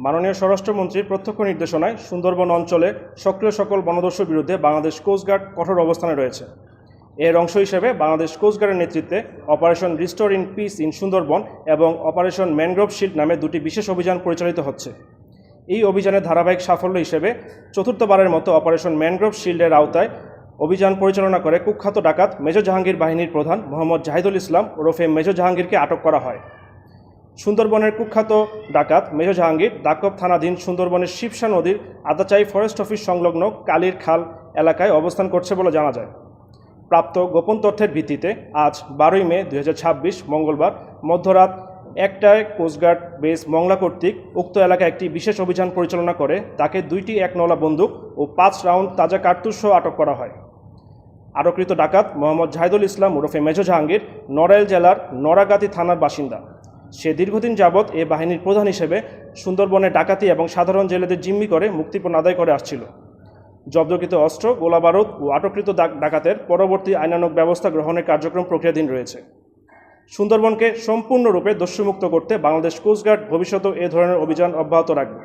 মাননীয় স্বরাষ্ট্রমন্ত্রীর প্রত্যক্ষ নির্দেশনায় সুন্দরবন অঞ্চলে সক্রিয় সকল বনদস্যুর বিরুদ্ধে বাংলাদেশ কোস্টগার্ড কঠোর অবস্থানে রয়েছে। এর অংশ হিসেবে বাংলাদেশ কোস্টগার্ডের নেতৃত্বে operation restore in peace in Sundarban এবং অপারেশন ম্যানগ্রোভ শিল্ড নামে দুটি বিশেষ অভিযান পরিচালিত হচ্ছে। এই অভিযানের ধারাবাহিক সাফল্য হিসেবে চতুর্থবারের মতো অপারেশন ম্যানগ্রোভ শিল্ডের আওতায় অভিযান পরিচালনা করে কুখ্যাত ডাকাত মেজর জাহাঙ্গীর বাহিনীর প্রধান মোহাম্মদ জাহিদুল ইসলাম ওরফে মেজর জাহাঙ্গীরকে আটক করা হয়। সুন্দরবনের কুখ্যাত ডাকাত মেজর জাহাঙ্গীর দাকব থানাধীন সুন্দরবনের শিবসা নদীর আদাচাই ফরেস্ট অফিস সংলগ্ন কালীর খাল এলাকায় অবস্থান করছে বলে জানা যায়। প্রাপ্ত গোপন তথ্যের ভিত্তিতে আজ 12 মে 2026 মঙ্গলবার মধ্যরাত 1টায় কোস্টগার্ড বেস মংলা কর্তৃক উক্ত এলাকায় একটি বিশেষ অভিযান পরিচালনা করে তাকে 2টি 1 নলা বন্দুক ও 5 রাউন্ড তাজা কার্তুজ সহ আটক করা হয়। আটককৃত ডাকাত মোহাম্মদ জাহিদুল ইসলাম ওরফে মেজর জাহাঙ্গীর নড়াইল জেলার নড়াগাতি থানার বাসিন্দা। সে দীর্ঘদিন যাবৎ এ বাহিনীর প্রধান হিসেবে সুন্দরবনে ডাকাতি এবং সাধারণ জেলেদের জিম্মি করে মুক্তিপণ আদায় করে আসছিল। জব্দকৃত অস্ত্র, গোলাবারুদ ও আটককৃত ডাকাতের পরবর্তী আইনানুগ ব্যবস্থা গ্রহণের কার্যক্রম প্রক্রিয়াধীন রয়েছে। সুন্দরবনকে সম্পূর্ণরূপে দস্যুমুক্ত করতে বাংলাদেশ কোস্টগার্ড ভবিষ্যতেও এ ধরনের অভিযান অব্যাহত রাখবে।